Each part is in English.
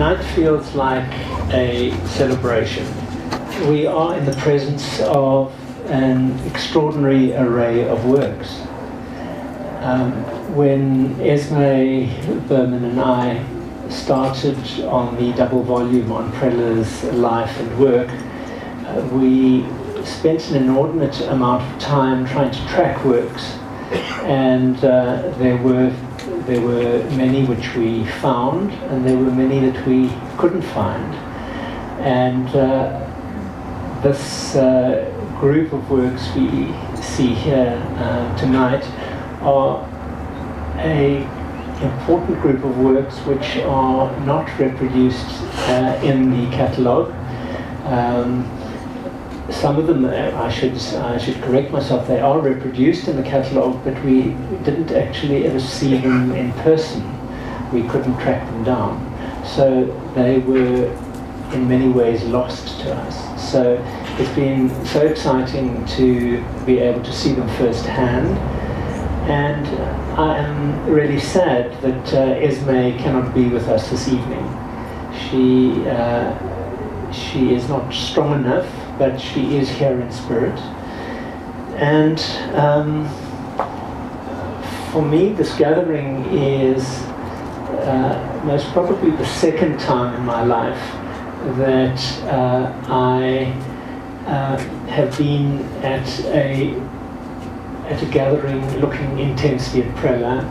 Tonight feels like a celebration. We are in the presence of an extraordinary array of works. When Esme Berman and I started on the double volume on Prellers' life and work, we spent an inordinate amount of time trying to track works, and there were many which we found, and there were many that we couldn't find. And this group of works we see here tonight are an important group of works which are not reproduced in the catalogue. Some of them, I should correct myself, they are reproduced in the catalogue, but we didn't actually ever see them in person. We couldn't track them down. So they were in many ways lost to us. So it's been so exciting to be able to see them firsthand. And I am really sad that Esme cannot be with us this evening. She is not strong enough, but she is here in spirit. And for me, this gathering is most probably the second time in my life that I have been at a gathering looking intensely at Preller.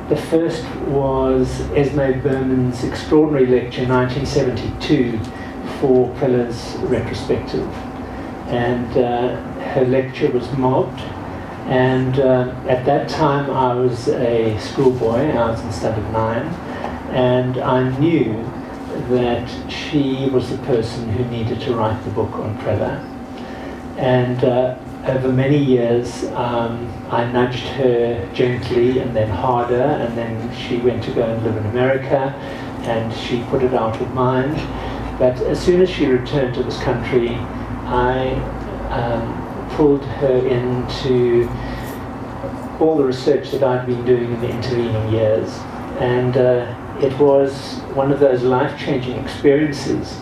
The first was Esme Berman's extraordinary lecture in 1972 for Preller's retrospective, and her lecture was mobbed, and at that time I was a schoolboy, I was in Standard 9, and I knew that she was the person who needed to write the book on Preller. And over many years I nudged her gently and then harder, and then she went to go and live in America, and she put it out of mind. But as soon as she returned to this country, I pulled her into all the research that I'd been doing in the intervening years. And it was one of those life-changing experiences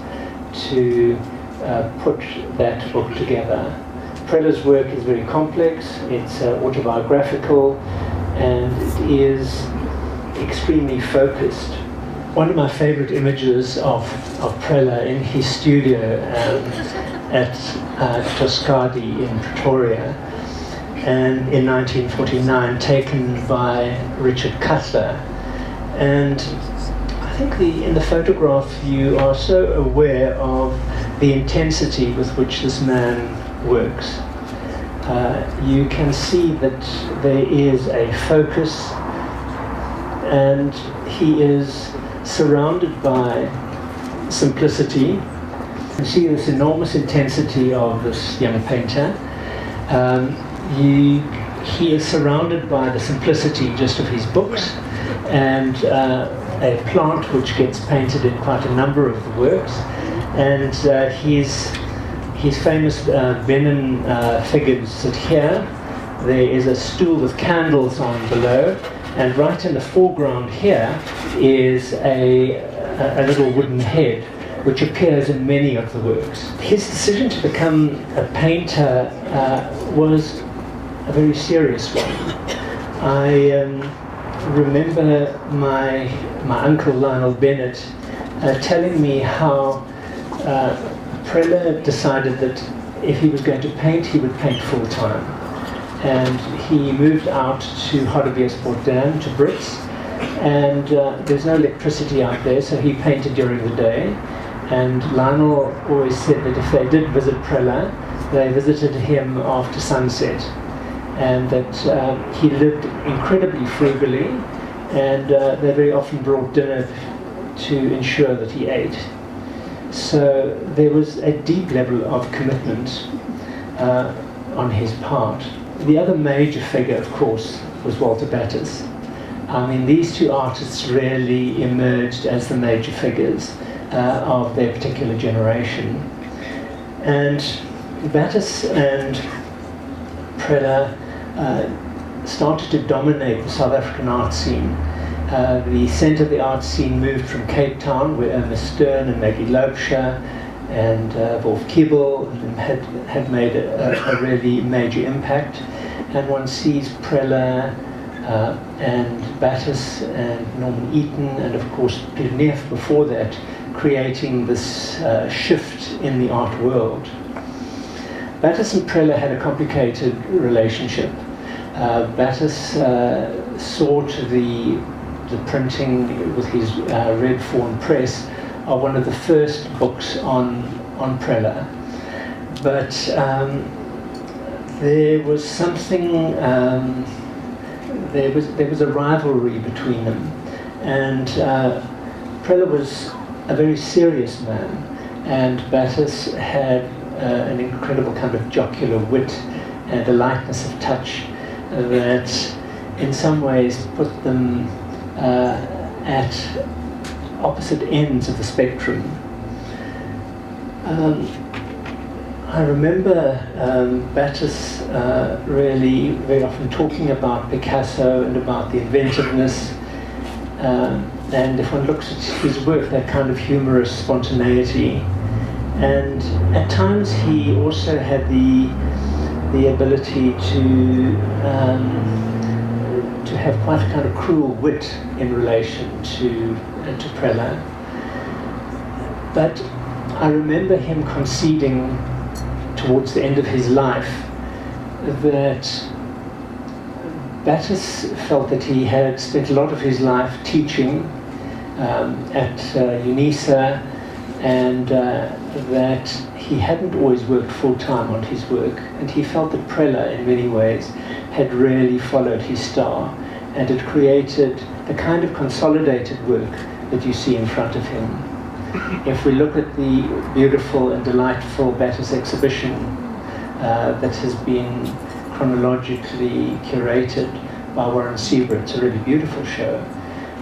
to put that book together. Preller's work is very complex, it's autobiographical, and it is extremely focused. One of my favorite images of Preller in his studio at Toscadi in Pretoria, and in 1949, taken by Richard Cutler. And I think in the photograph you are so aware of the intensity with which this man works. You can see that there is a focus, and he is surrounded by simplicity. You can see this enormous intensity of this young painter. He is surrounded by the simplicity just of his books, and a plant which gets painted in quite a number of the works, and his famous Benin figures sit here. There is a stool with candles on below, and right in the foreground here is a little wooden head which appears in many of the works. His decision to become a painter was a very serious one. I remember my uncle Lionel Bennett telling me how Preller decided that if he was going to paint, he would paint full time. And he moved out to Hardebeespoort to Brits, and there's no electricity out there, so he painted during the day. And Lionel always said that if they did visit Preller, they visited him after sunset, and that he lived incredibly frugally, and they very often brought dinner to ensure that he ate. So there was a deep level of commitment on his part. The other major figure, of course, was Walter Bettis. I mean, these two artists really emerged as the major figures of their particular generation. And Bettis and Preller started to dominate the South African art scene the centre of the art scene moved from Cape Town, where Irma Stern and Maggie Loubser and Wolf Kiebel had made a really major impact. And one sees Preller and Bettis and Norman Eaton and of course Peter Neef before that, creating this shift in the art world. Bettis and Preller had a complicated relationship. Bettis saw to the printing with his Red Fawn press of one of the first books on Preller. But there was something, there was a rivalry between them. And Preller was a very serious man, and Bettis had an incredible kind of jocular wit and a lightness of touch that in some ways put them at opposite ends of the spectrum. I remember Bettis really very often talking about Picasso and about the inventiveness, and if one looks at his work, that kind of humorous spontaneity. And at times he also had the ability to have quite a kind of cruel wit in relation to Preller. But I remember him conceding towards the end of his life that Bettis felt that he had spent a lot of his life teaching at UNISA, and that he hadn't always worked full-time on his work, and he felt that Preller in many ways had really followed his star and had created the kind of consolidated work that you see in front of him. If we look at the beautiful and delightful Bettis exhibition that has been chronologically curated by Warren Seaver, it's a really beautiful show,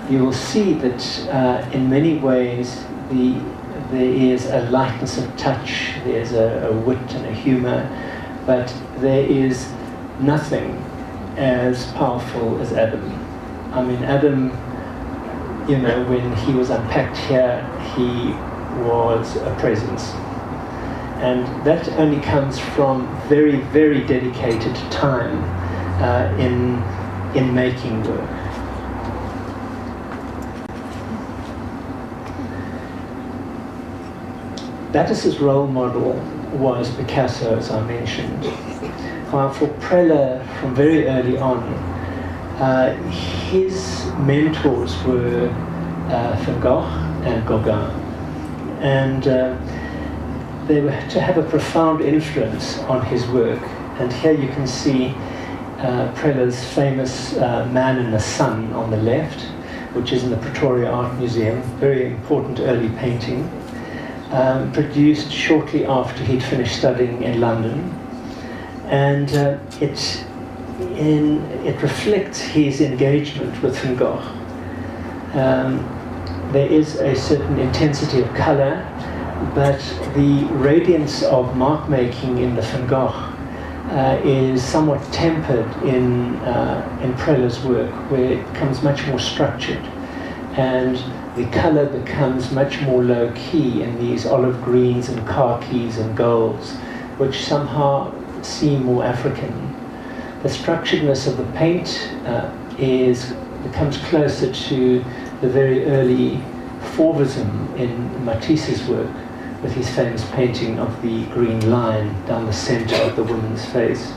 you will see that in many ways there is a lightness of touch, there's a wit and a humor, but there is nothing as powerful as Adam. I mean, Adam, you know, when he was unpacked here, he was a presence. And that only comes from very, very dedicated time in making work. Bettis's role model was Picasso, as I mentioned. While for Preller, from very early on, his mentors were Van Gogh and Gauguin. And they were to have a profound influence on his work. And here you can see Preller's famous Man in the Sun on the left, which is in the Pretoria Art Museum, very important early painting. Produced shortly after he'd finished studying in London, and it reflects his engagement with Van Gogh. There is a certain intensity of colour, but the radiance of mark making in the Van Gogh is somewhat tempered in Preller's work, where it becomes much more structured, and the colour becomes much more low-key in these olive greens and khakis and golds, which somehow seem more African. The structuredness of the paint becomes closer to the very early Fauvism in Matisse's work, with his famous painting of the green line down the centre of the woman's face.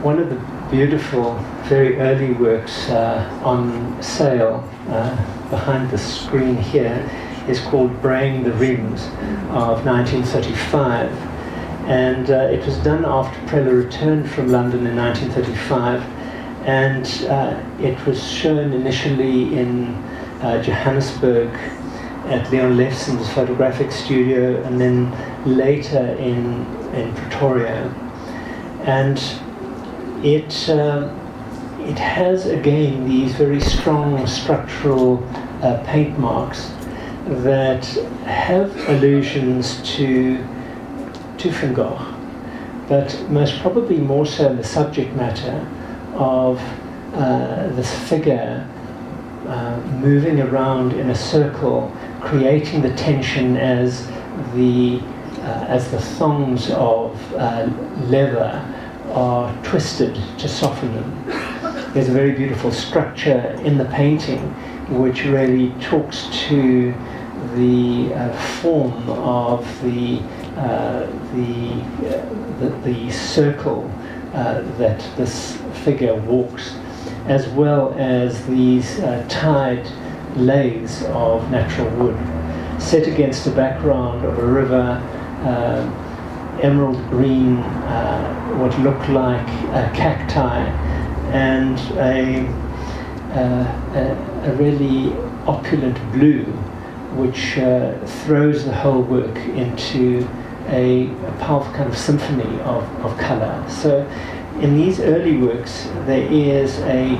One of the beautiful, very early works on sale behind the screen here is called Braying the Rims of 1935, and it was done after Preller returned from London in 1935, and it was shown initially in Johannesburg at Leon Lefsen's photographic studio, and then later in Pretoria. And it has again these very strong structural paint marks that have allusions to Van Gogh, but most probably more so in the subject matter of this figure moving around in a circle, creating the tension as the thongs of leather are twisted to soften them. There's a very beautiful structure in the painting which really talks to the form of the circle that this figure walks, as well as these tied lathes of natural wood, set against a background of a river, emerald green, what looked like cacti, and a really opulent blue, which throws the whole work into a powerful kind of symphony of colour. So in these early works, there is a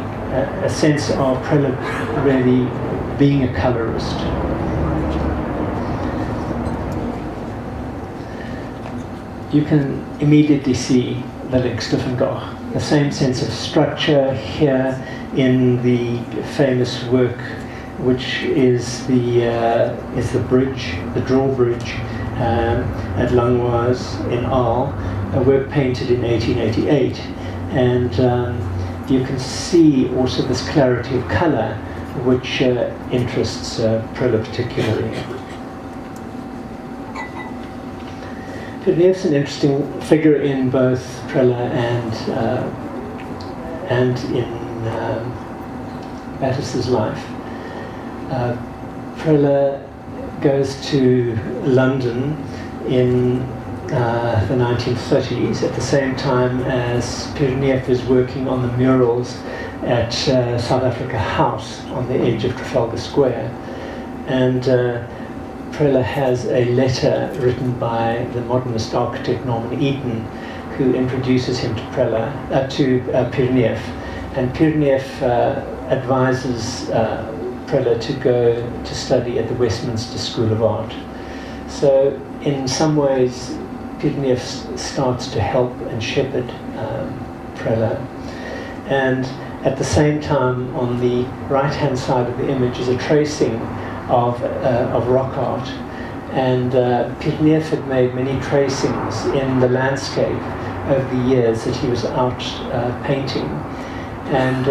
sense of Preller really being a colourist. You can immediately see the links to Van Gogh. The same sense of structure here in the famous work, which is the bridge, the drawbridge at Langlois in Arles, a work painted in 1888, and you can see also this clarity of colour, which interests Preller particularly. Piernier's an interesting figure in both Preller and in Bettis's life. Preller goes to London in the 1930s, at the same time as Pionier is working on the murals at South Africa House on the edge of Trafalgar Square. And Preller has a letter written by the modernist architect Norman Eaton, who introduces him to Pionier. And Pionier advises Preller to go to study at the Westminster School of Art. So in some ways, Pionier starts to help and shepherd Preller. And at the same time, on the right-hand side of the image is a tracing of rock art. And Pionier had made many tracings in the landscape over the years that he was out painting. And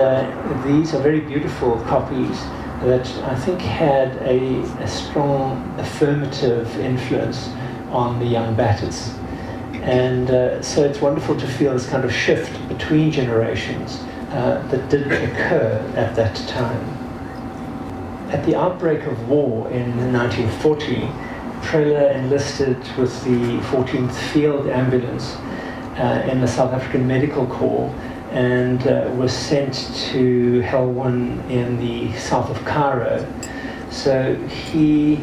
these are very beautiful copies that I think had a strong affirmative influence on the young Bettis. And so it's wonderful to feel this kind of shift between generations that did occur at that time. At the outbreak of war in 1940, Preller enlisted with the 14th Field Ambulance in the South African Medical Corps, and was sent to Helwan in the south of Cairo. So he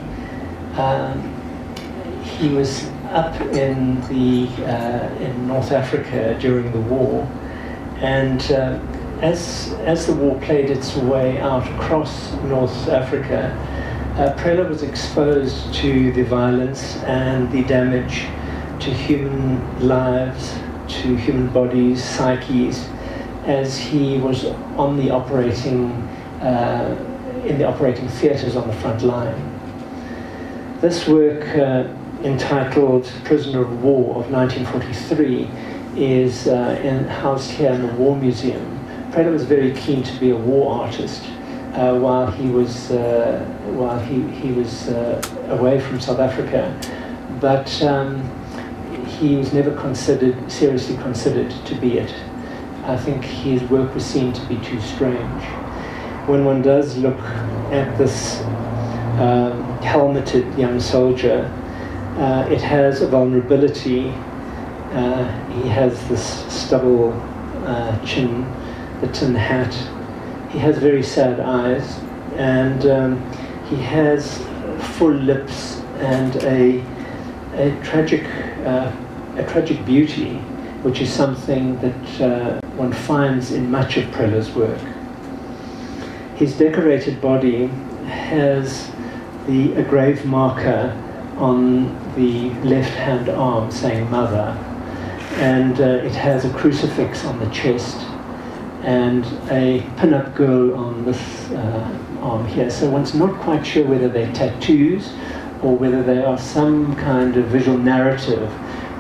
was up in North Africa during the war, and as the war played its way out across North Africa, Preller was exposed to the violence and the damage to human lives, to human bodies, psyches, as he was on the operating in the operating theatres on the front line. This work, entitled Prisoner of War of 1943, is housed here in the War Museum. Preller was very keen to be a war artist while he was away from South Africa, but he was never seriously considered to be it. I think his work was seen to be too strange. When one does look at this helmeted young soldier, it has a vulnerability. He has this stubble chin, the tin hat. He has very sad eyes, and he has full lips and a tragic beauty, which is something that one finds in much of Preller's work. His decorated body has a grave marker on the left-hand arm saying Mother, and it has a crucifix on the chest, and a pin-up girl on this arm here. So one's not quite sure whether they're tattoos or whether they are some kind of visual narrative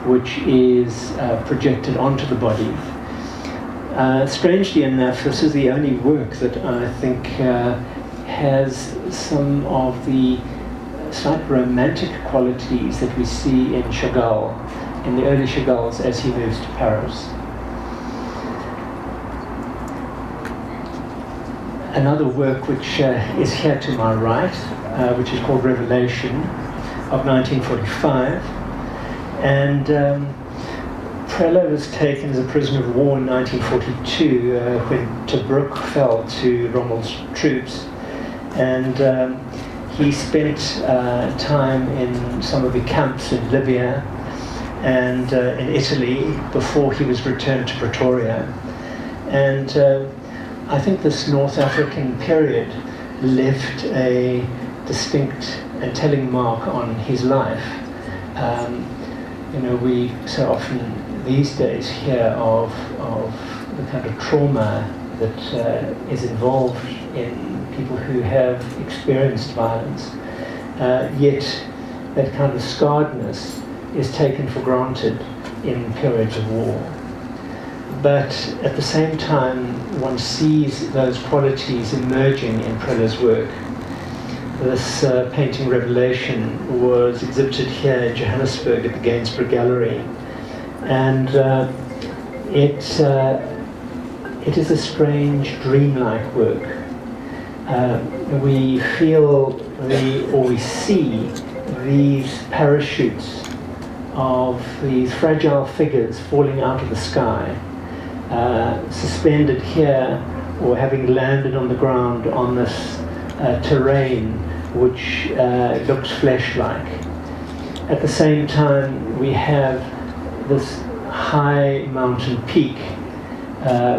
which is projected onto the body. Strangely enough, this is the only work that I think has some of the slight romantic qualities that we see in Chagall, in the early Chagalls as he moves to Paris. Another work which is here to my right, which is called Revelation, of 1945. And Preller was taken as a prisoner of war in 1942 when Tobruk fell to Rommel's troops. And he spent time in some of the camps in Libya and in Italy before he was returned to Pretoria. And I think this North African period left a distinct and telling mark on his life. We so often these days hear of the kind of trauma that is involved in people who have experienced violence, yet that kind of scarredness is taken for granted in periods of war. But at the same time, one sees those qualities emerging in Preller's work. This painting, Revelation, was exhibited here in Johannesburg at the Gainsborough Gallery, and it is a strange, dreamlike work. We feel we see these parachutes of these fragile figures falling out of the sky, suspended here or having landed on the ground on this terrain which looks flesh-like. At the same time, we have this high mountain peak.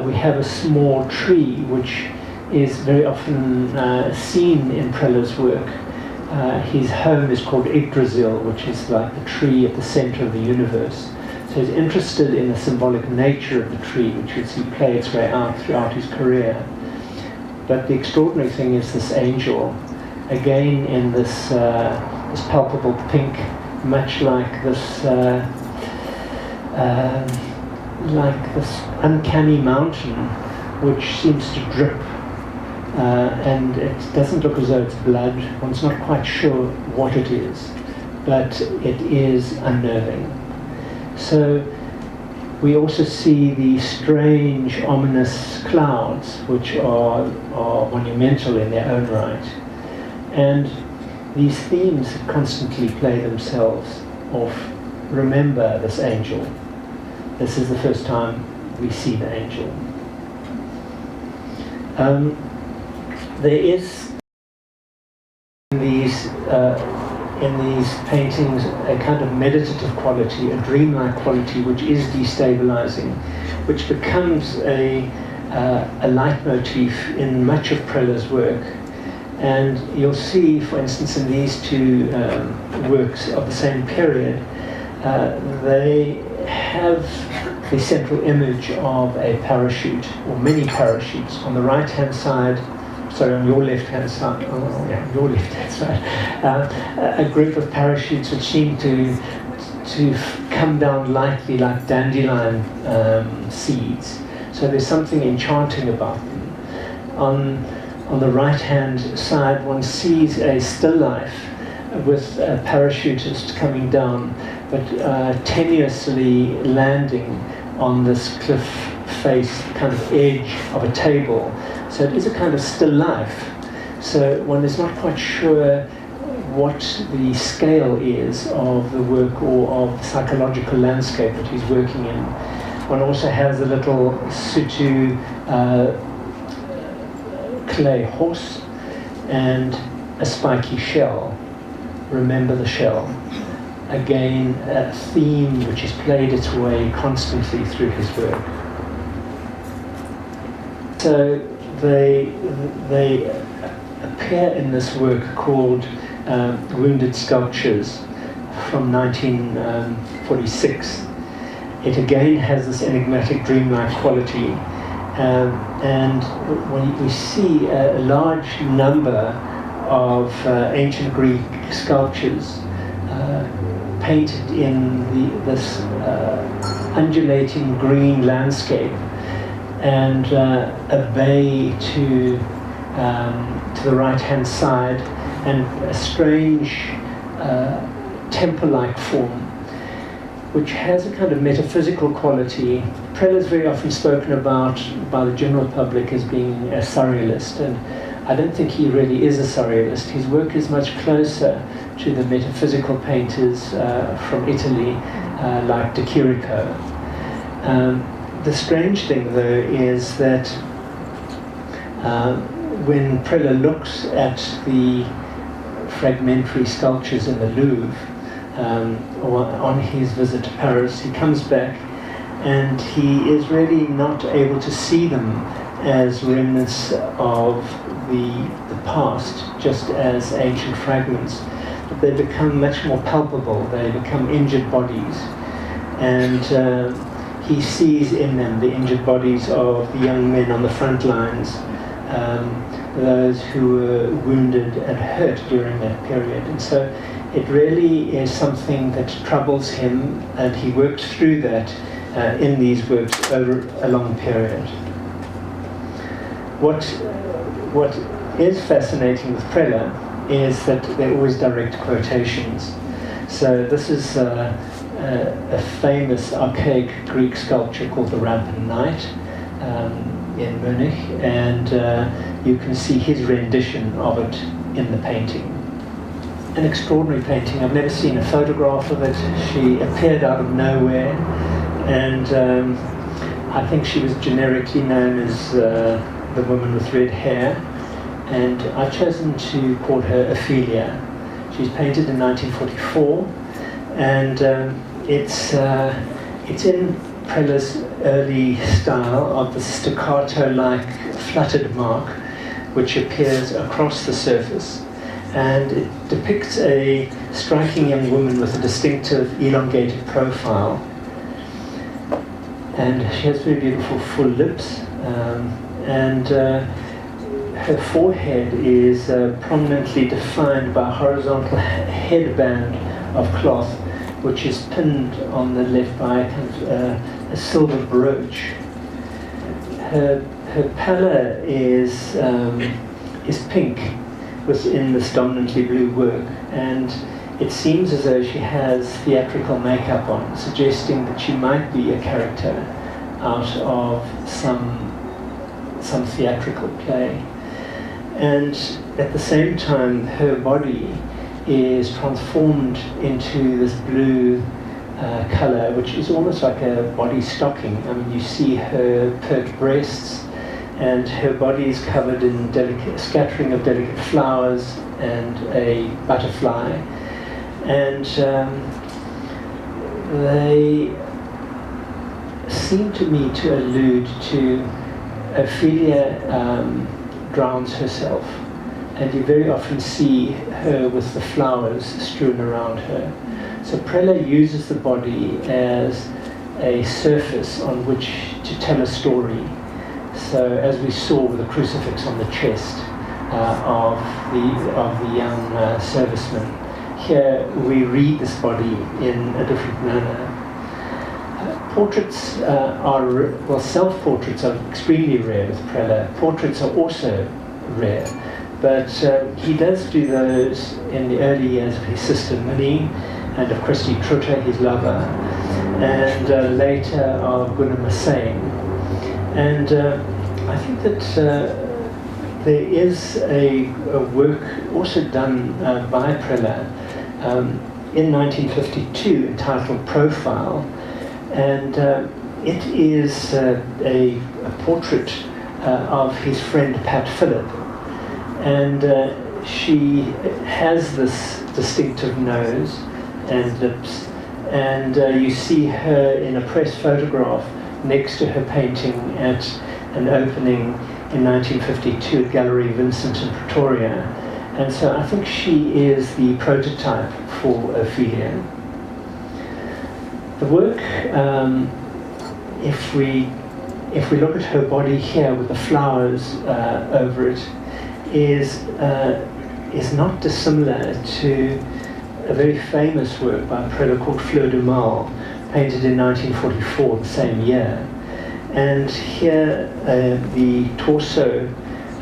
We have a small tree which is very often seen in Preller's work. His home is called Yggdrasil, which is like the tree at the center of the universe. So he's interested in the symbolic nature of the tree, which you see play its way out throughout his career. But the extraordinary thing is this angel, again in this palpable pink, much like this uncanny mountain, which seems to drip, and it doesn't look as though it's blood. One's not quite sure what it is, but it is unnerving. So we also see the strange, ominous clouds, which are monumental in their own right. And these themes constantly play themselves off. Remember this angel. This is the first time we see the angel. There is in these paintings a kind of meditative quality, a dreamlike quality, which is destabilizing, which becomes a leitmotif in much of Preller's work. And you'll see, for instance, in these two works of the same period, they have the central image of a parachute, or many parachutes. On the right-hand side, on your left-hand side, your left-hand side, a group of parachutes which seem to come down lightly like dandelion seeds. So there's something enchanting about them. On the right-hand side, one sees a still life with a parachutist coming down, but tenuously landing on this cliff face, kind of edge of a table. So it is a kind of still life. So one is not quite sure what the scale is of the work or of the psychological landscape that he's working in. One also has a little Sutu clay horse and a spiky shell. Remember the shell. Again, a theme which has played its way constantly through his work. So they appear in this work called Wounded Sculptures from 1946. It again has this enigmatic, dreamlike quality, And when we see a large number of ancient Greek sculptures painted in this undulating green landscape, and a bay to the right-hand side, and a strange temple-like form, which has a kind of metaphysical quality. Preller is very often spoken about by the general public as being a surrealist, and I don't think he really is a surrealist. His work is much closer to the metaphysical painters from Italy, like De Chirico. The strange thing, though, is that when Preller looks at the fragmentary sculptures in the Louvre on his visit to Paris, he comes back and he is really not able to see them as remnants of the past, just as ancient fragments, but they become much more palpable. They become injured bodies, and he sees in them the injured bodies of the young men on the front lines, those who were wounded and hurt during that period. And so it really is something that troubles him, and he worked through that in these works over a long period. What is fascinating with Preller is that they're always direct quotations. So this is a famous archaic Greek sculpture called the Rampant Knight in Munich, and you can see his rendition of it in the painting. An extraordinary painting. I've never seen a photograph of it. She appeared out of nowhere, and I think she was generically known as the woman with red hair, and I've chosen to call her Ophelia. She's painted in 1944, and it's in Preller's early style of the staccato-like fluttered mark, which appears across the surface, and it depicts a striking young woman with a distinctive elongated profile, and she has very beautiful full lips, and her forehead is prominently defined by a horizontal headband of cloth, which is pinned on the left by a kind of a silver brooch. Her pallor is pink within this dominantly blue work, and it seems as though she has theatrical makeup on, suggesting that she might be a character out of some theatrical play. And at the same time, her body is transformed into this blue color, which is almost like a body stocking. I mean, you see her pert breasts, and her body is covered in scattering of delicate flowers and a butterfly. And they seem to me to allude to Ophelia drowns herself, and you very often see her with the flowers strewn around her. So Preller uses the body as a surface on which to tell a story. So as we saw with the crucifix on the chest of the young serviceman, here we read this body in a different manner. Portraits self-portraits are extremely rare with Preller. Portraits are also rare, but he does do those in the early years of his sister Minnie, and of Christy Trutter, his lover, and later of Gunnar Massain. And I think that there is a work also done by Preller in 1952 entitled Profile, and it is a portrait of his friend Pat Phillip, and she has this distinctive nose and lips, and you see her in a press photograph next to her painting at an opening in 1952 at Gallery Vincent in Pretoria. And so I think she is the prototype for Ophelia. The work, if we if we look at her body here with the flowers over it, is not dissimilar to a very famous work by a Preller called Fleur de Mal, painted in 1944, the same year. And here the torso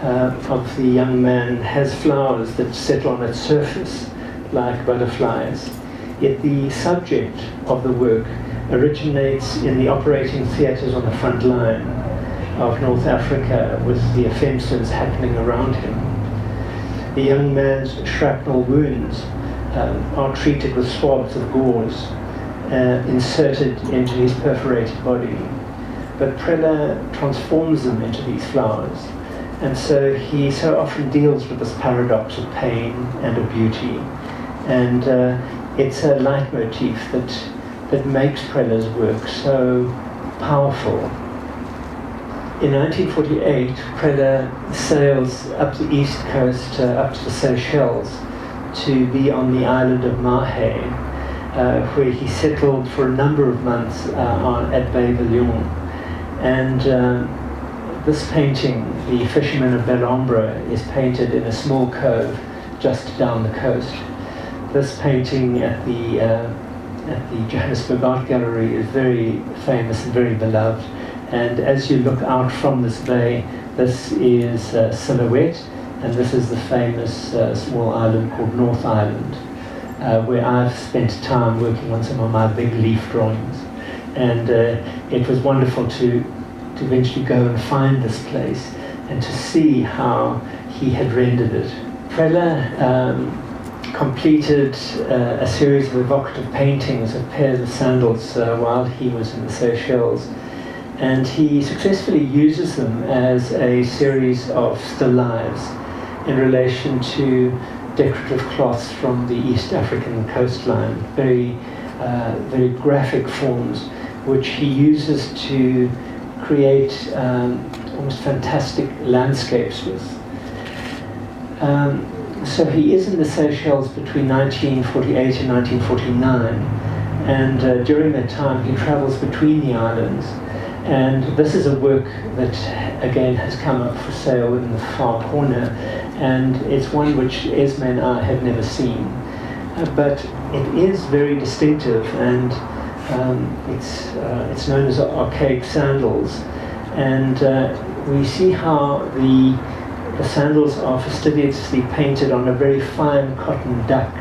of the young man has flowers that settle on its surface like butterflies. Yet the subject of the work originates in the operating theatres on the front line of North Africa, with the offences happening around him. The young man's shrapnel wounds are treated with swabs of gauze inserted into his perforated body. But Preller transforms them into these flowers, and so he so often deals with this paradox of pain and of beauty. And it's a leitmotif that makes Preller's work so powerful. In 1948, Preller sails up the east coast, up to the Seychelles, to be on the island of Mahé, where he settled for a number of months at Bay-Villon. And this painting, The Fisherman of Bel-Ombre, is painted in a small cove just down the coast. This painting at the Johannesburg Art Gallery is very famous and very beloved. And as you look out from this bay, this is Silhouette, and this is the famous small island called North Island, where I've spent time working on some of my big leaf drawings. And it was wonderful to eventually go and find this place and to see how he had rendered it. Preller completed a series of evocative paintings of pairs of sandals while he was in the Seychelles, and he successfully uses them as a series of still lives in relation to decorative cloths from the East African coastline, very graphic forms which he uses to create almost fantastic landscapes with. So he is in the Seychelles between 1948 and 1949, and during that time he travels between the islands, and this is a work that again has come up for sale in the far corner, and it's one which Esme and I have never seen, but it is very distinctive, and it's known as archaic sandals, and we see how the sandals are fastidiously painted on a very fine cotton duck.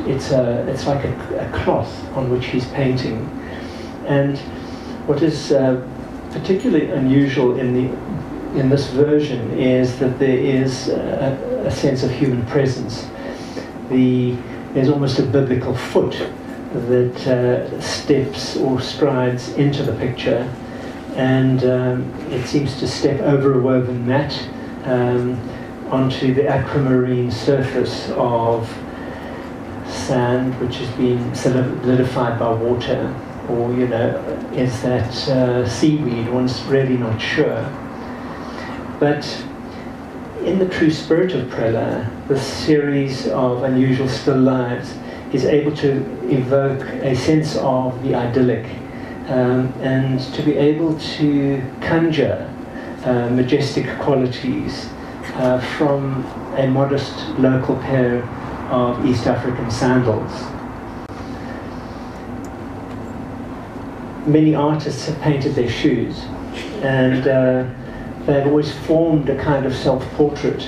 It's like a cloth on which he's painting. And what is particularly unusual in this version is that there is a sense of human presence. There's almost a biblical foot that steps or strides into the picture, and it seems to step over a woven mat onto the aquamarine surface of sand which has been solidified by water, or is that seaweed? One's really not sure. But in the true spirit of Preller, this series of unusual still lives is able to evoke a sense of the idyllic, and to be able to conjure majestic qualities from a modest local pair of East African sandals. Many artists have painted their shoes, and they've always formed a kind of self-portrait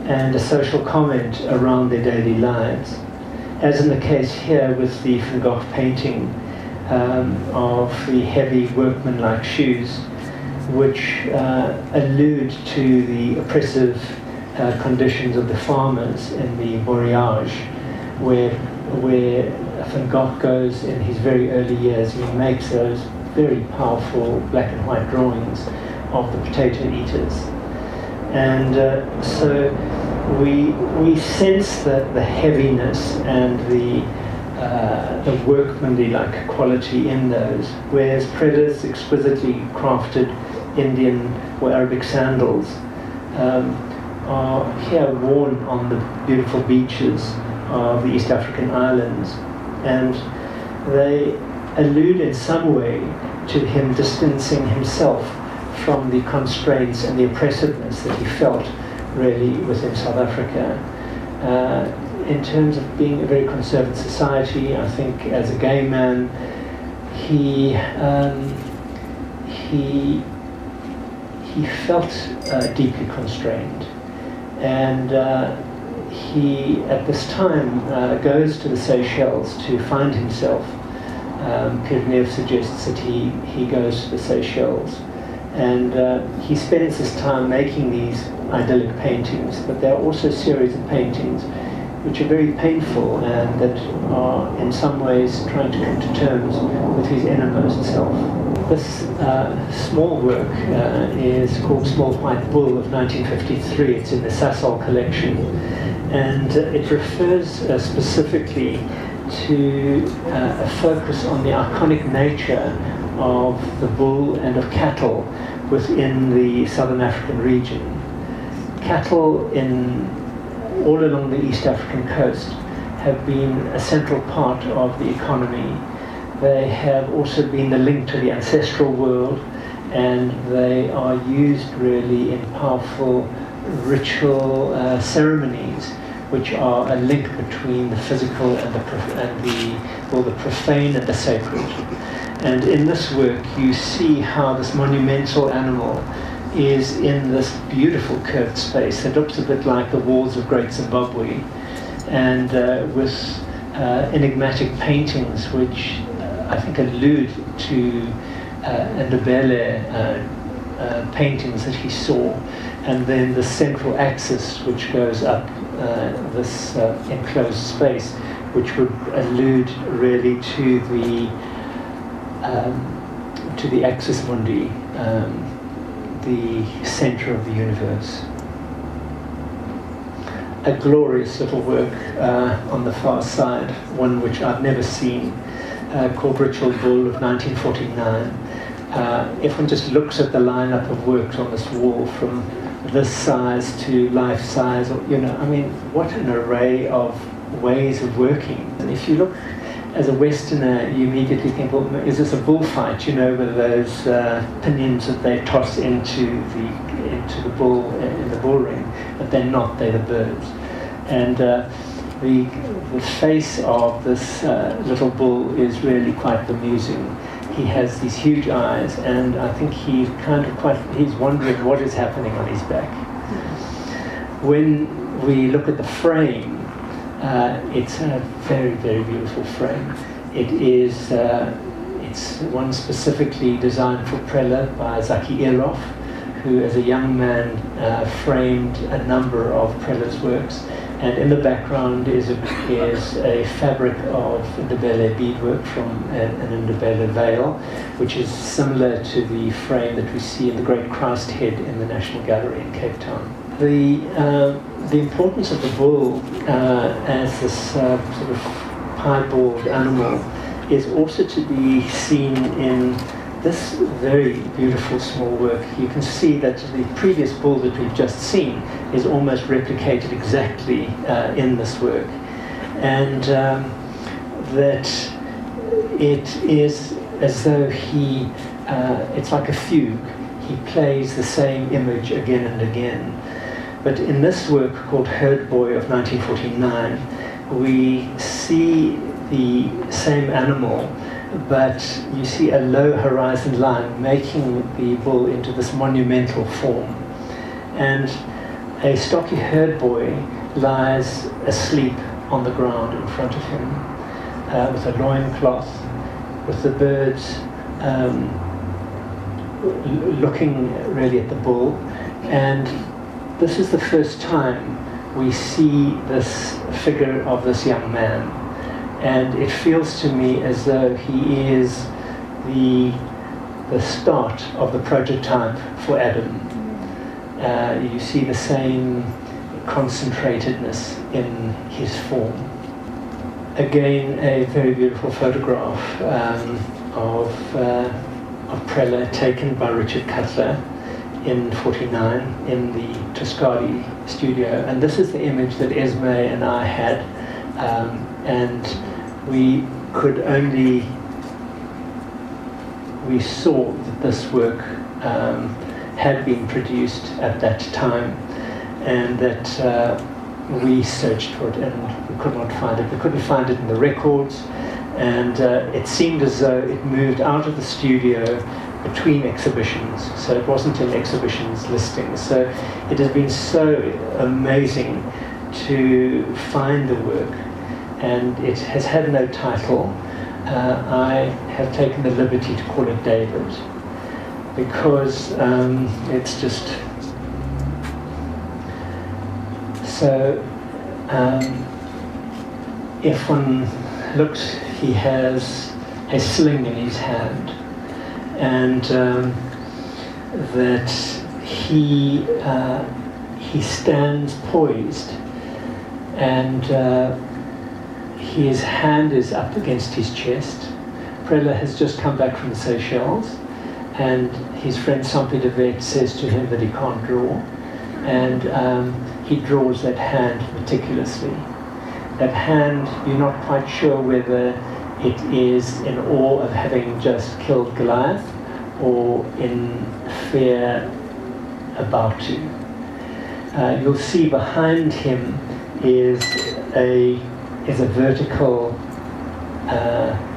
and a social comment around their daily lives, as in the case here with the Van Gogh painting of the heavy workman-like shoes, which allude to the oppressive conditions of the farmers in the Boreage, where Van Gogh goes in his very early years, and he makes those very powerful black and white drawings of the potato eaters. And so we sense the heaviness and the workmanly-like quality in those, whereas Preller's exquisitely crafted Indian or Arabic sandals are here worn on the beautiful beaches of the East African islands, and they allude in some way to him distancing himself from the constraints and the oppressiveness that he felt really within South Africa. In terms of being a very conservative society, I think as a gay man, he felt deeply constrained, and he at this time goes to the Seychelles to find himself. Karel Nel suggests that he goes to the Seychelles, and he spends his time making these idyllic paintings, but there are also a series of paintings which are very painful and that are in some ways trying to come to terms with his innermost self. This small work is called Small White Bull of 1953. It's in the Sassol collection, and it refers specifically to a focus on the iconic nature of the bull and of cattle within the Southern African region. Cattle all along the East African coast have been a central part of the economy. They have also been the link to the ancestral world, and they are used really in powerful ritual ceremonies, which are a link between the physical and the profane and the sacred. And in this work, you see how this monumental animal is in this beautiful curved space that looks a bit like the walls of Great Zimbabwe, and with enigmatic paintings which I think allude to Ndebele paintings that he saw, and then the central axis which goes up this enclosed space, which would allude really to the axis mundi, the center of the universe. A glorious little work on the far side, one which I've never seen, called Ritual Bull of 1949. If one just looks at the lineup of works on this wall, from this size to life size, what an array of ways of working. And if you look as a Westerner, you immediately think, well, is this a bullfight, with those pinions that they toss into the bull in the bull ring? But they're not, they're the birds. And the face of this little bull is really quite bemusing. He has these huge eyes, and I think he's wondering what is happening on his back. When we look at the frame, it's a very, very beautiful frame. It's one specifically designed for Preller by Zaki Elof, who as a young man framed a number of Preller's works. And in the background is a fabric of Ndebele beadwork from an Ndebele veil, which is similar to the frame that we see in the Great Christ Head in the National Gallery in Cape Town. The importance of the bull as this sort of piebald animal is also to be seen in this very beautiful small work. You can see that the previous bull that we've just seen is almost replicated exactly in this work, and that it is as though it's like a fugue. He plays the same image again and again. But in this work called Herd Boy of 1949, we see the same animal, but you see a low horizon line making the bull into this monumental form. And a stocky herd boy lies asleep on the ground in front of him with a loincloth, with the birds looking really at the bull. And this is the first time we see this figure of this young man. And it feels to me as though he is the start of the prototype for Adam. You see the same concentratedness in his form. Again, a very beautiful photograph of Preller, taken by Richard Cutler in '49 in the Toscadi studio. And this is the image that Esme and I had, and we could only we saw that this work had been produced at that time, and that we searched for it and we could not find it. We couldn't find it in the records, and it seemed as though it moved out of the studio between exhibitions, so it wasn't in exhibitions listings. So it has been so amazing to find the work, and it has had no title. I have taken the liberty to call it David, because it's just so. If one looks, he has a sling in his hand, and that he stands poised, and his hand is up against his chest. Preller has just come back from the Seychelles, and his friend Sampie de Wet says to him that he can't draw, and he draws that hand meticulously. That hand, you're not quite sure whether it is in awe of having just killed Goliath or in fear about to. You'll see behind him is a vertical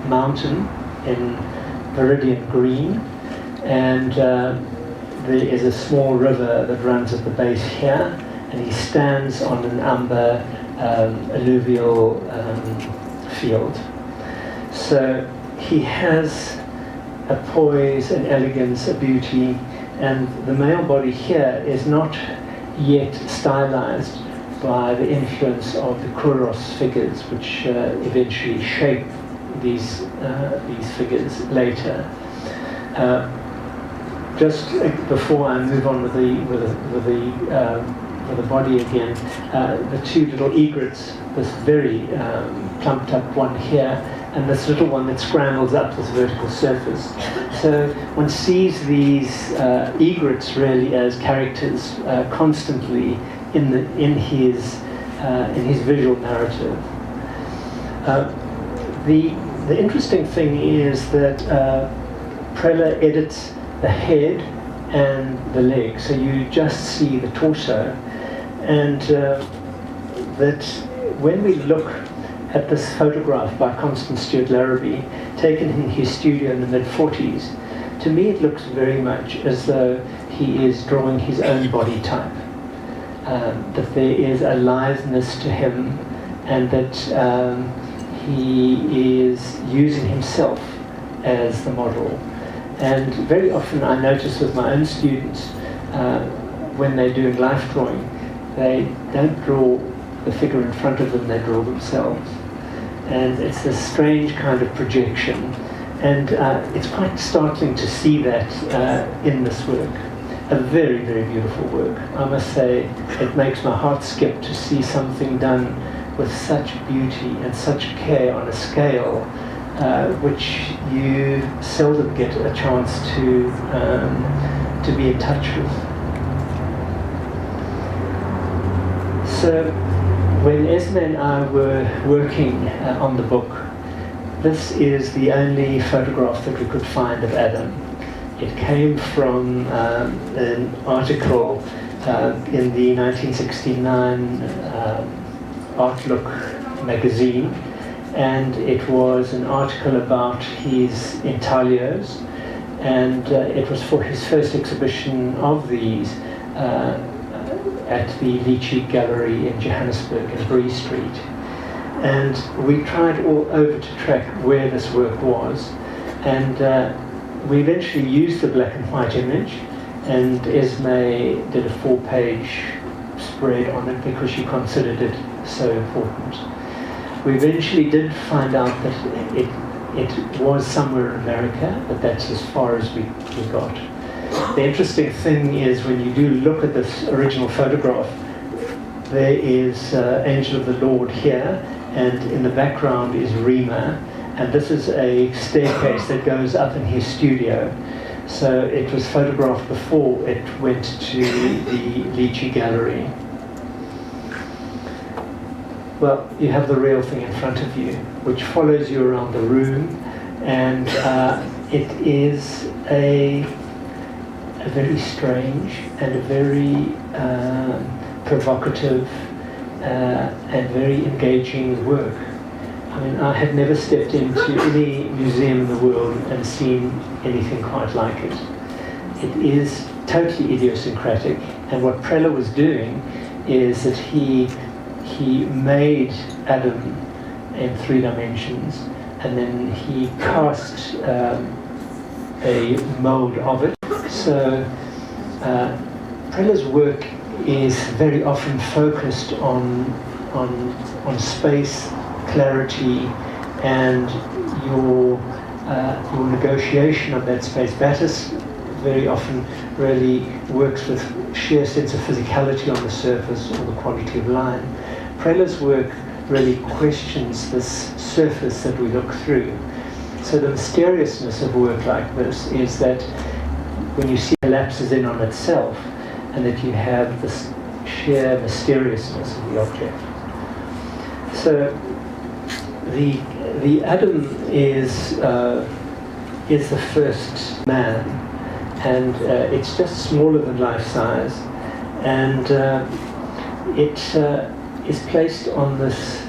mountain in viridian green, and there is a small river that runs at the base here, and he stands on an amber alluvial field. So he has a poise, an elegance, a beauty, and the male body here is not yet stylized by the influence of the Kouros figures, which eventually shape these figures later. Just before I move on with the body again, the two little egrets, this very plumped up one here, and this little one that scrambles up this vertical surface. So one sees these egrets really as characters constantly in his visual narrative. The interesting thing is that Preller edits the head and the leg, so you just see the torso, and that when we look at this photograph by Constance Stewart Larrabee, taken in his studio in the mid-40s, to me it looks very much as though he is drawing his own body type. That there is a litheness to him, and that he is using himself as the model. And very often I notice with my own students, when they're doing life drawing, they don't draw the figure in front of them, they draw themselves. And it's this strange kind of projection. And it's quite startling to see that in this work. A very, very beautiful work. I must say, it makes my heart skip to see something done with such beauty and such care on a scale which you seldom get a chance to be in touch with. So when Esme and I were working on the book, this is the only photograph that we could find of Adam. It came from an article in the 1969 Outlook magazine, and it was an article about his intaglios, and it was for his first exhibition of these at the Lychee Gallery in Johannesburg in Bree Street. And we tried all over to track where this work was, and we eventually used the black and white image, and Esme did a 4-page spread on it because she considered it so important. We eventually did find out that it was somewhere in America, but that's as far as we got. The interesting thing is when you do look at this original photograph, there is Angel of the Lord here, and in the background is Rima, and this is a staircase that goes up in his studio. So it was photographed before it went to the Lychee Gallery. Well, you have the real thing in front of you, which follows you around the room, and it is a very strange and a very provocative and very engaging work. I mean, I have never stepped into any museum in the world and seen anything quite like it. It is totally idiosyncratic, and what Preller was doing is that he made Adam in 3 dimensions, and then he cast a mold of it. So Preller's work is very often focused on space, clarity, and your negotiation of that space. Bettis very often really works with sheer sense of physicality on the surface or the quality of line. Preller's work really questions this surface that we look through. So the mysteriousness of work like this is that when you see it collapses in on itself, and that you have this sheer mysteriousness of the object. So the Adam is the first man, and it's just smaller than life size, and it is placed on this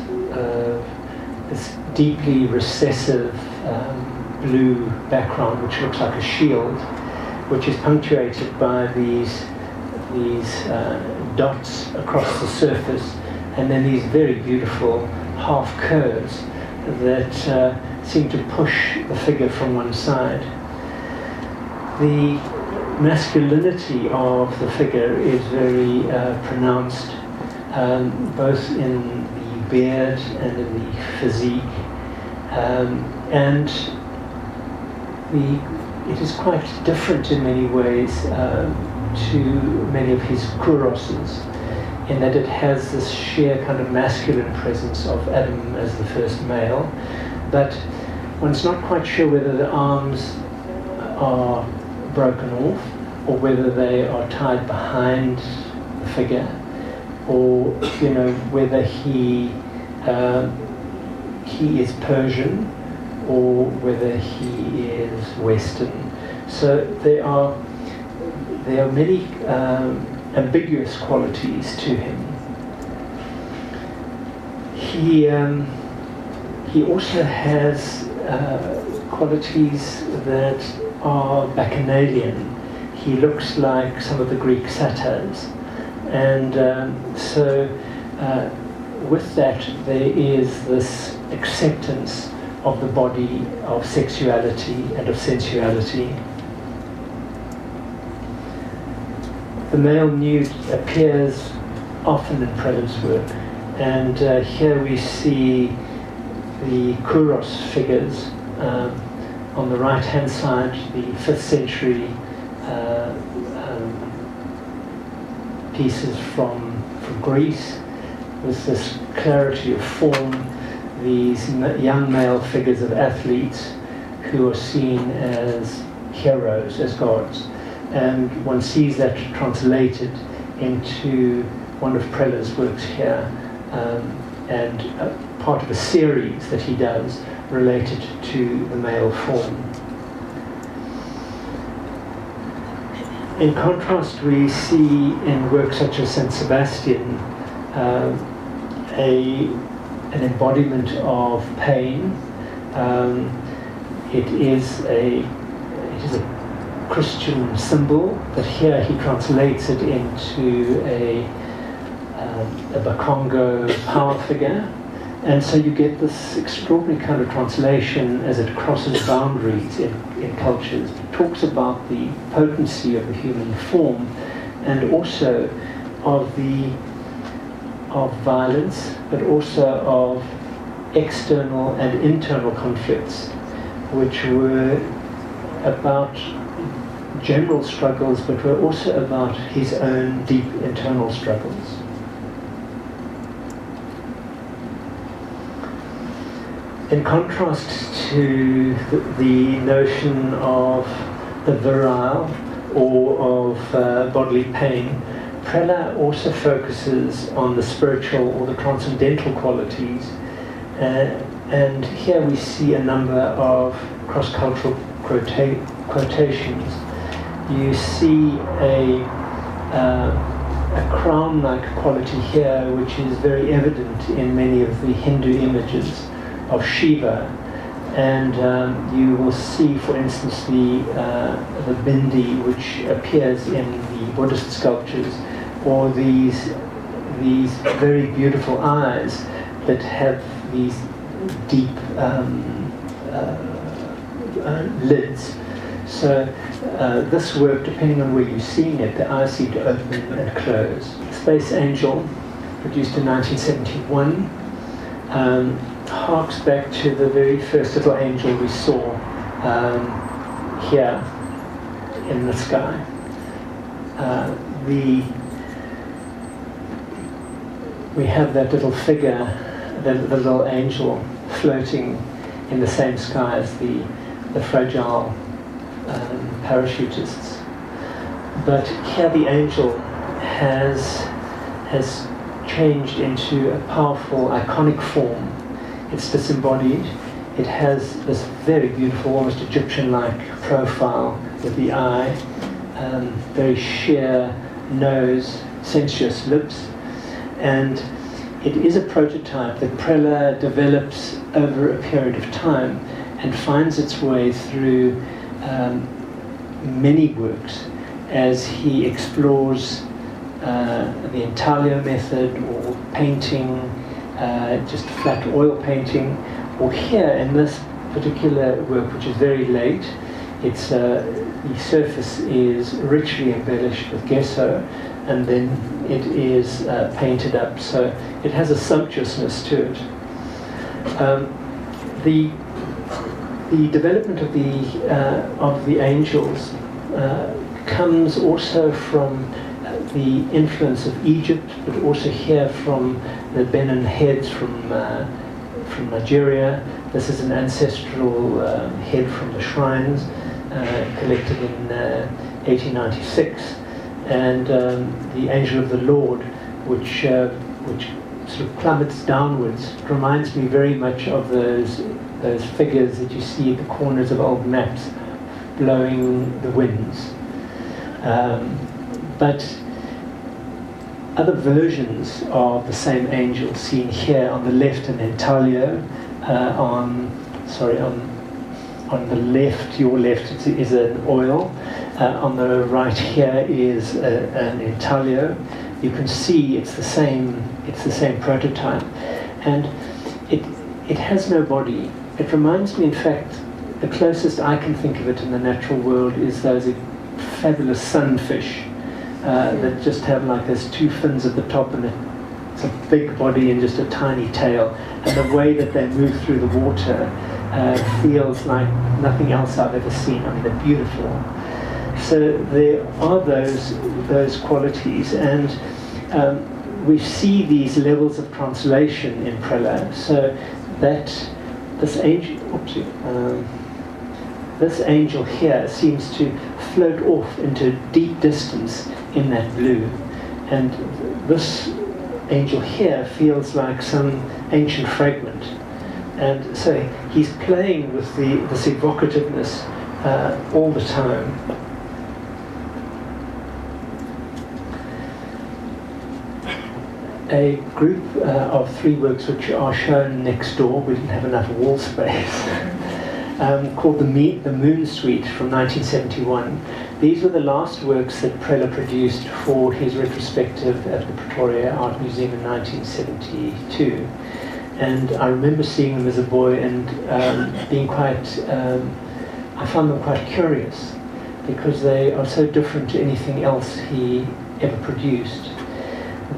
deeply recessive blue background, which looks like a shield, which is punctuated by these dots across the surface, and then these very beautiful half curves that seem to push the figure from one side. The masculinity of the figure is very pronounced, both in the beard and in the physique, and it is quite different in many ways to many of his kuroses, in that it has this sheer kind of masculine presence of Adam as the first male, but one's not quite sure whether the arms are broken off or whether they are tied behind the figure, or whether he is Persian or whether he is Western. So there are many ambiguous qualities to him. He also has qualities that are bacchanalian. He looks like some of the Greek satyrs, and so with that there is this acceptance of the body, of sexuality and of sensuality. The male nude appears often in Preller's work, and here we see the Kouros figures. On the right-hand side, the 5th century pieces from Greece, with this clarity of form, these young male figures of athletes who are seen as heroes, as gods. And one sees that translated into one of Preller's works here, and part of a series that he does related to the male form. In contrast, we see in works such as Saint Sebastian an embodiment of pain. It is a Christian symbol, but here he translates it into a Bakongo power figure, and so you get this extraordinary kind of translation as it crosses boundaries in cultures. It talks about the potency of the human form, and also of violence, but also of external and internal conflicts, which were about general struggles, but were also about his own deep internal struggles. In contrast to the notion of the virile or of bodily pain, Preller also focuses on the spiritual or the transcendental qualities, and here we see a number of cross-cultural quotations, you see a crown-like quality here, which is very evident in many of the Hindu images of Shiva. And you will see, for instance, the bindi, which appears in the Buddhist sculptures, or these very beautiful eyes that have these deep lids. So this work, depending on where you're seeing it, the eyes seem to open and close. Space Angel, produced in 1971, harks back to the very first little angel we saw here in the sky. We have that little figure, the little angel floating in the same sky as the fragile parachutists. But here the angel has changed into a powerful, iconic form. It's disembodied. It has this very beautiful, almost Egyptian-like profile with the eye, very sheer nose, sensuous lips, and it is a prototype that Preller develops over a period of time and finds its way through many works as he explores the intaglio method, or painting, just flat oil painting, or here in this particular work, which is very late, it's the surface is richly embellished with gesso, and then it is painted up, so it has a sumptuousness to it. The development of the angels comes also from the influence of Egypt, but also here from the Benin heads from Nigeria. This is an ancestral head from the shrines collected in 1896, and the Angel of the Lord, which sort of plummets downwards, reminds me very much of those figures that you see at the corners of old maps blowing the winds. But other versions of the same angel seen here on the left, an intaglio, on the left, your left, is an oil. On the right here is an intaglio. You can see it's the same prototype, and it has no body. It reminds me, in fact, the closest I can think of it in the natural world is those fabulous sunfish that just have like those two fins at the top, and it's a big body and just a tiny tail, and the way that they move through the water feels like nothing else I've ever seen. I mean, they're beautiful. So there are those qualities, and we see these levels of translation in Preller. So that this angel here seems to float off into deep distance in that blue, and this angel here feels like some ancient fragment. And so he's playing with this evocativeness all the time. A group of three works which are shown next door, we didn't have enough wall space, called the Moon Suite from 1971. These were the last works that Preller produced for his retrospective at the Pretoria Art Museum in 1972. And I remember seeing them as a boy and being quite, I found them quite curious, because they are so different to anything else he ever produced.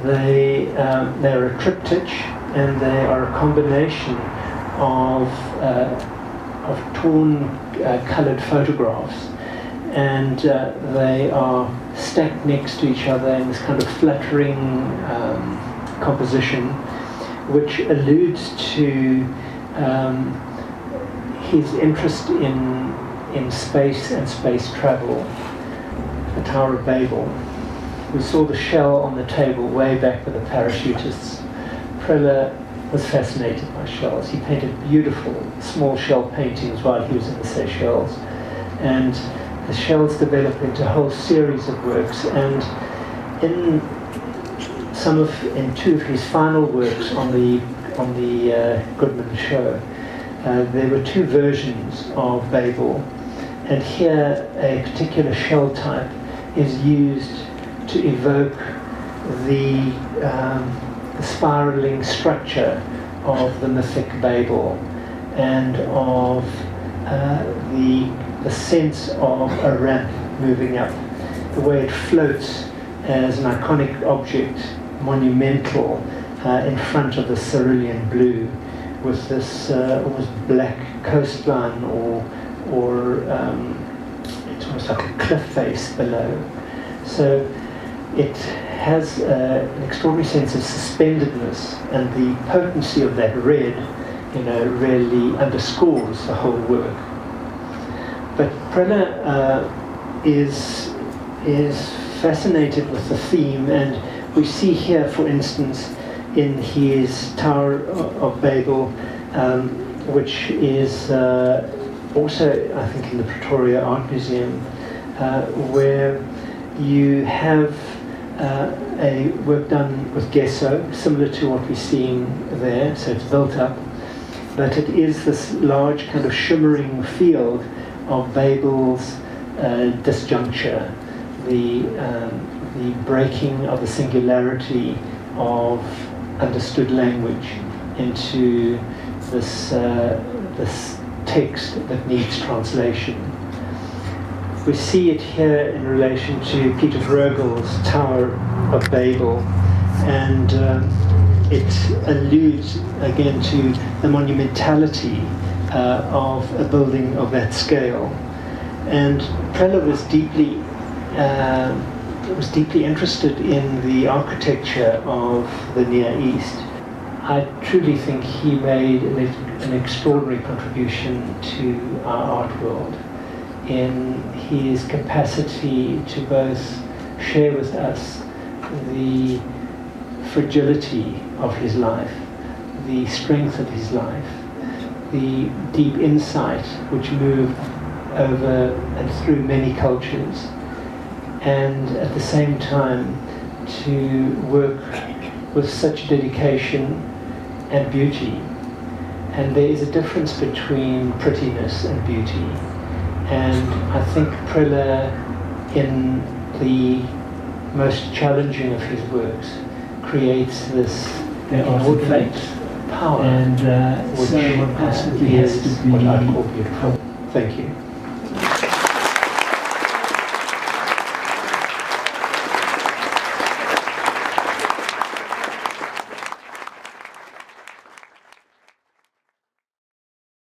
They're a triptych, and they are a combination of torn, coloured photographs, and they are stacked next to each other in this kind of fluttering composition, which alludes to his interest in space and space travel. The Tower of Babel. We saw the shell on the table way back with the parachutists. Preller was fascinated by shells. He painted beautiful small shell paintings while he was in the Seychelles. and the shells develop into a whole series of works. And in two of his final works on the Goodman show, there were two versions of Babel, and here a particular shell type is used to evoke the spiraling structure of the mythic Babel, and of the sense of a ramp moving up, the way it floats as an iconic object, monumental, in front of the cerulean blue, with this almost black coastline, or it's almost like a cliff face below. So it has an extraordinary sense of suspendedness, and the potency of that red, really underscores the whole work. But Preller is fascinated with the theme, and we see here, for instance, in his Tower of Babel, which is also, I think, in the Pretoria Art Museum, where you have a work done with gesso, similar to what we're seeing there, so it's built up, but it is this large kind of shimmering field of Babel's disjuncture, the breaking of the singularity of understood language into this text that needs translation. We see it here in relation to Peter Bruegel's Tower of Babel, and it alludes again to the monumentality of a building of that scale. And Preller was deeply interested in the architecture of the Near East. I truly think he made an extraordinary contribution to our art world in his capacity to both share with us the fragility of his life, the strength of his life, the deep insight which moved over and through many cultures, and at the same time to work with such dedication and beauty. And there is a difference between prettiness and beauty. And I think Preller, in the most challenging of his works, creates this inordinate power, and which so one possibly has to be what I call beautiful. Thank you.